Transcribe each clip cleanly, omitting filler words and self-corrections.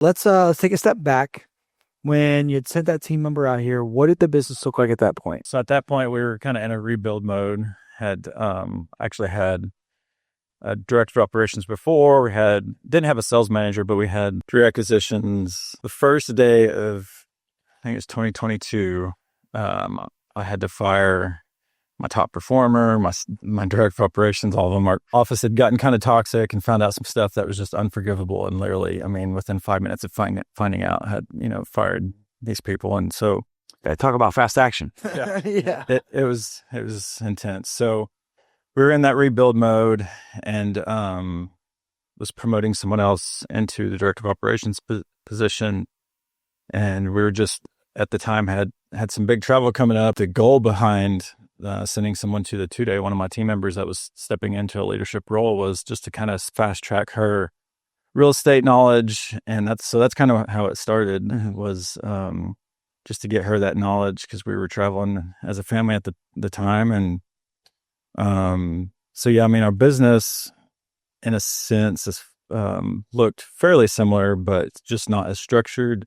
Let's take a step back. When you'd sent that team member out here, what did the business look like at that point? So at that point, we were kind of in a rebuild mode. Actually had a director of operations before. We didn't have a sales manager, but we had 3 acquisitions. The first day of, I think it was 2022, I had to fire my top performer, my director of operations, all of them. Our office had gotten kind of toxic and found out some stuff that was just unforgivable. And literally, I mean, within 5 minutes of finding out, had, fired these people. And so, Talk about fast action. yeah, Yeah. it was intense. So we were in that rebuild mode, and was promoting someone else into the director of operations position. And we were just, at the time, had some big travel coming up. The goal behind sending someone to the 2-day, one of my team members that was stepping into a leadership role, was just to kind of fast track her real estate knowledge. And that's kind of how it started, was just to get her that knowledge, because we were traveling as a family at the time. And so, yeah, I mean, our business in a sense is, looked fairly similar, but just not as structured.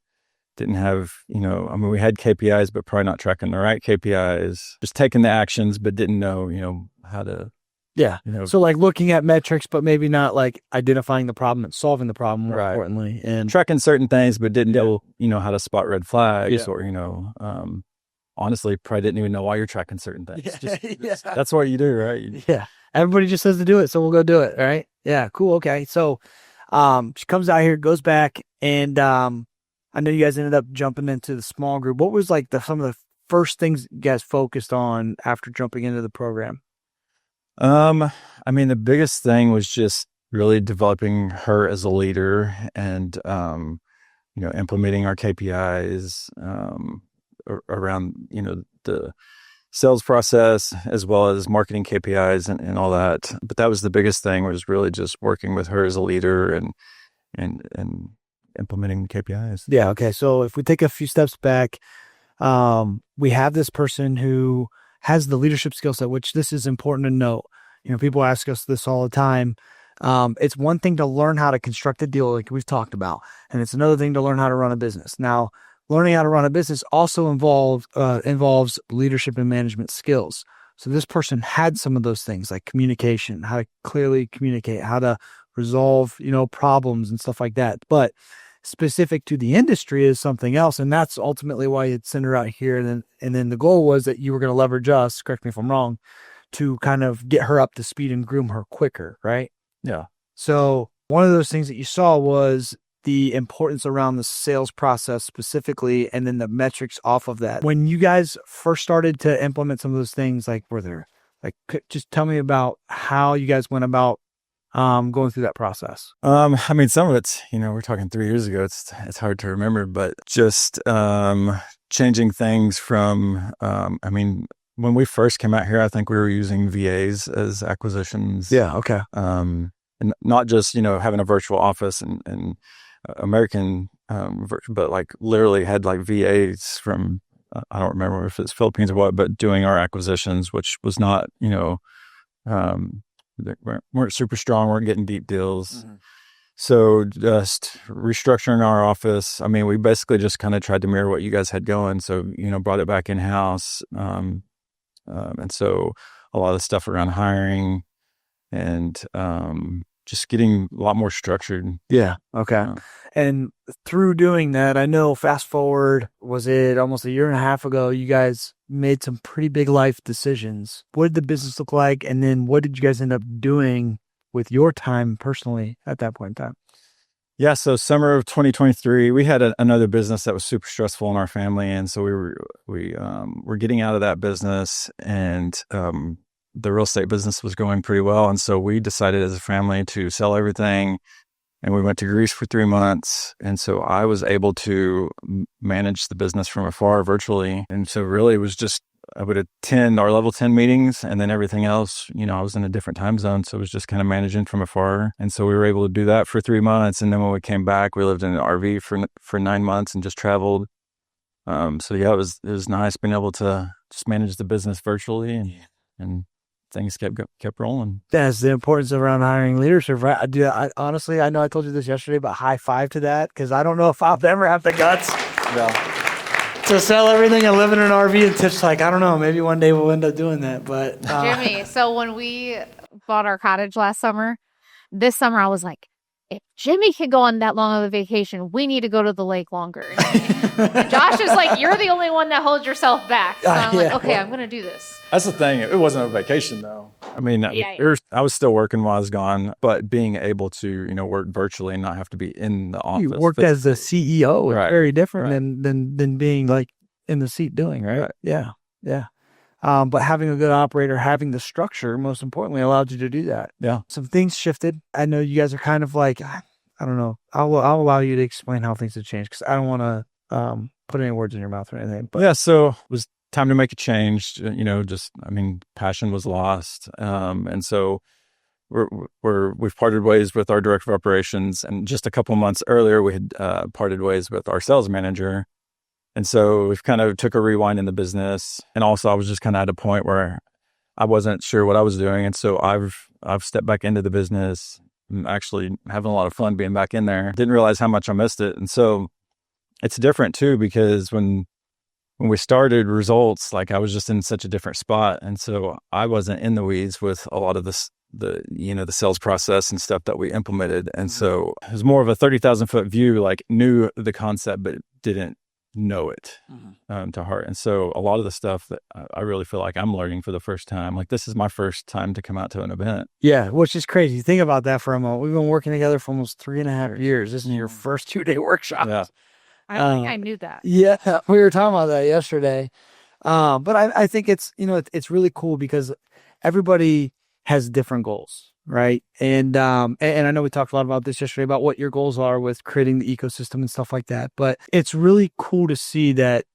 Didn't have, we had KPIs, but probably not tracking the right KPIs, just taking the actions, but didn't know, how to. Yeah. So like looking at metrics, but maybe not like identifying the problem and solving the problem, more importantly. And tracking certain things, but didn't know, how to spot red flags, or, honestly, probably didn't even know why you're tracking certain things. Just, that's what you do, right? Yeah. Everybody just says to do it, so we'll go do it. All right. Yeah. Cool. Okay. So she comes out here, goes back, and I know you guys ended up jumping into the small group. What was like some of the first things you guys focused on after jumping into the program? I mean, the biggest thing was just really developing her as a leader, and implementing our KPIs around the sales process, as well as marketing KPIs and all that. But that was the biggest thing, was really just working with her as a leader and implementing the KPIs. Yeah. Okay. So if we take a few steps back, we have this person who has the leadership skill set, which this is important to note. People ask us this all the time. It's one thing to learn how to construct a deal, like we've talked about, and it's another thing to learn how to run a business. Now, learning how to run a business also involves leadership and management skills. So this person had some of those things, like communication, how to clearly communicate, how to resolve, problems and stuff like that. But specific to the industry is something else. And that's ultimately why you'd send her out here. And then the goal was that you were going to leverage us, correct me if I'm wrong, to kind of get her up to speed and groom her quicker. Right. Yeah. So one of those things that you saw was the importance around the sales process specifically, and then the metrics off of that. When you guys first started to implement some of those things, just tell me about how you guys went about going through that process. I mean, some of it's, we're talking 3 years ago. It's hard to remember, but just changing things from, when we first came out here, I think we were using VAs as acquisitions. Yeah. Okay. And not just, having a virtual office and American, but like literally had like VAs from, I don't remember if it's Philippines or what, but doing our acquisitions, which was not, they weren't super strong, weren't getting deep deals. Mm-hmm. So just restructuring our office. I mean, we basically just kind of tried to mirror what you guys had going. So, brought it back in-house. And so a lot of the stuff around hiring and just getting a lot more structured. Yeah. Okay. And through doing that, I know fast forward, was it almost a year and a half ago, you guys made some pretty big life decisions. What did the business look like? And then what did you guys end up doing with your time personally at that point in time? Yeah. So summer of 2023, we had another business that was super stressful in our family. And so we were getting out of that business, and the real estate business was going pretty well. And so we decided as a family to sell everything, and we went to Greece for 3 months. And so I was able to manage the business from afar virtually. And so really it was just, I would attend our level 10 meetings, and then everything else, I was in a different time zone. So it was just kind of managing from afar. And so we were able to do that for 3 months. And then when we came back, we lived in an RV for 9 months and just traveled. So yeah, it was nice being able to just manage the business virtually and things kept rolling. That's the importance around hiring leadership, right? Honestly, I know I told you this yesterday, but high five to that, because I don't know if I'll ever have the guts to sell everything and live in an RV. And Tiff's like, I don't know, maybe one day we'll end up doing that. But Jimmy, so when we bought our cottage last summer, this summer I was like, if Jimmy can go on that long of a vacation, we need to go to the lake longer. And Josh is like, you're the only one that holds yourself back. So I'm like, okay, I'm going to do this. That's the thing. It wasn't a vacation, though. I mean, I was still working while I was gone, but being able to, work virtually and not have to be in the office. You worked as the CEO. Right. It's very different than being like in the seat doing, right? Yeah. But having a good operator, having the structure, most importantly, allowed you to do that. Yeah. Some things shifted. I know you guys are kind of like, I don't know. I'll allow you to explain how things have changed, because I don't want to put any words in your mouth or anything. But yeah, so it was time to make a change. Passion was lost, and so we've parted ways with our director of operations, and just a couple months earlier, we had parted ways with our sales manager. And so we've kind of took a rewind in the business. And also I was just kind of at a point where I wasn't sure what I was doing. And so I've stepped back into the business. I'm actually having a lot of fun being back in there. Didn't realize how much I missed it. And so it's different too, because when we started results, like I was just in such a different spot. And so I wasn't in the weeds with a lot of the sales process and stuff that we implemented. And so it was more of a 30,000 foot view, like knew the concept, but didn't know it to heart. And so a lot of the stuff that I really feel like I'm learning for the first time, like this is my first time to come out to an event. Yeah, which is crazy. Think about that for a moment. We've been working together for almost 3.5 years. This is your first 2-day workshop. Yeah. I don't think I knew that. Yeah, we were talking about that yesterday. But I think it's, it's really cool because everybody has different goals, right? And I know we talked a lot about this yesterday, about what your goals are with creating the ecosystem and stuff like that. But it's really cool to see that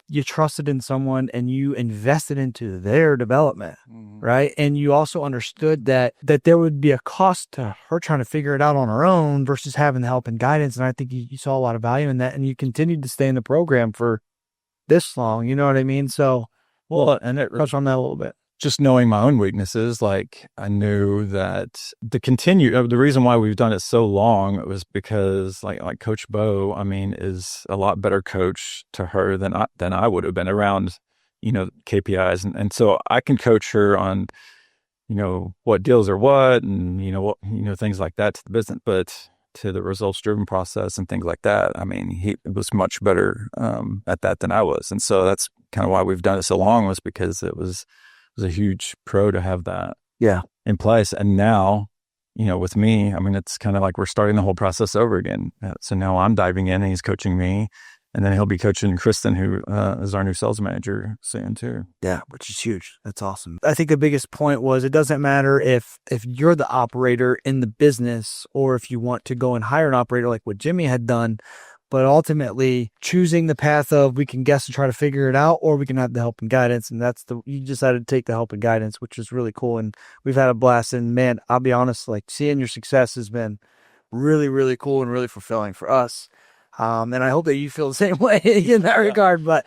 you trusted in someone and you invested into their development, right? And you also understood that there would be a cost to her trying to figure it out on her own versus having the help and guidance. And I think you saw a lot of value in that, and you continued to stay in the program for this long. You know what I mean? So, and it touch on that a little bit. Just knowing my own weaknesses, like I knew that the reason why we've done it so long was because like Coach Bo, is a lot better coach to her than I would have been around, KPIs. And so I can coach her on, what deals are what, and, things like that to the business, but to the results driven process and things like that. He was much better at that than I was. And so that's kind of why we've done it so long, was because it was a huge pro to have that in place. And now, with me, it's kind of like we're starting the whole process over again. So now I'm diving in and he's coaching me, and then he'll be coaching Kristen, who is our new sales manager, soon too. Yeah, which is huge. That's awesome. I think the biggest point was, it doesn't matter if you're the operator in the business or if you want to go and hire an operator like what Jimmy had done. But ultimately, choosing the path of we can guess and try to figure it out, or we can have the help and guidance. And you decided to take the help and guidance, which is really cool. And we've had a blast. And man, I'll be honest, like seeing your success has been really, really cool and really fulfilling for us. And I hope that you feel the same way in that regard. But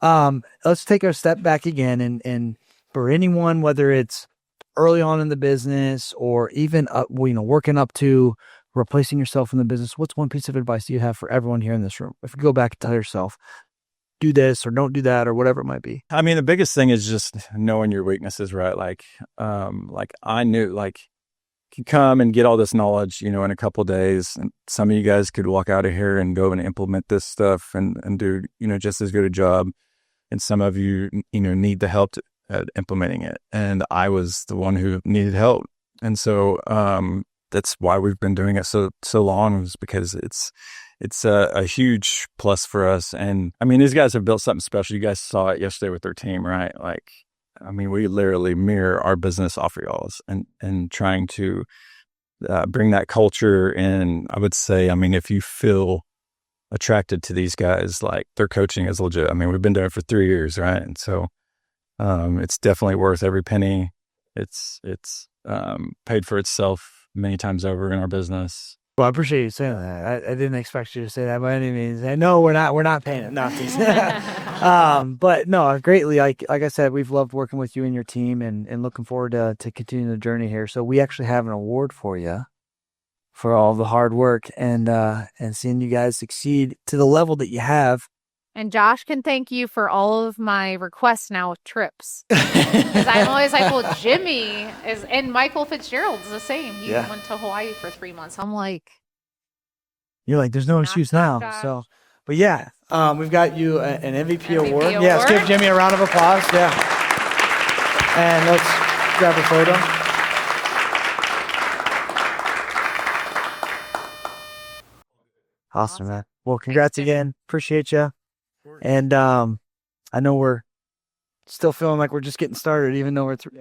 let's take a step back again. And for anyone, whether it's early on in the business or even working up to replacing yourself in the business, what's one piece of advice you have for everyone here in this room? If you go back and tell yourself, do this or don't do that or whatever it might be. The biggest thing is just knowing your weaknesses, right? Like I knew, like, you come and get all this knowledge, in a couple of days, and some of you guys could walk out of here and go and implement this stuff and do, just as good a job. And some of you, need the help at implementing it. And I was the one who needed help. And so, that's why we've been doing it so long, is because it's a huge plus for us. And these guys have built something special. You guys saw it yesterday with their team, right? Like, we literally mirror our business off of y'all's, and trying to bring that culture in. I would say, if you feel attracted to these guys, like, their coaching is legit. We've been doing it for 3 years, right? And so it's definitely worth every penny. It's paid for itself many times over in our business. Well, I appreciate you saying that. I didn't expect you to say that by any means. And no, we're not paying it. Not but no, greatly. Like I said, we've loved working with you and your team, and looking forward to continuing the journey here. So we actually have an award for you for all the hard work and seeing you guys succeed to the level that you have. And Josh can thank you for all of my requests now with trips. Because I'm always like, well, Jimmy is, and Michael Fitzgerald's the same. He went to Hawaii for 3 months. I'm like, you're like, there's no excuse now. Josh. So, but yeah, we've got you an MVP award. award. Yeah, let's give Jimmy a round of applause. Yeah. And let's grab a photo. Awesome, man. Well, congrats again. Appreciate you. And I know we're still feeling like we're just getting started, even though we're through.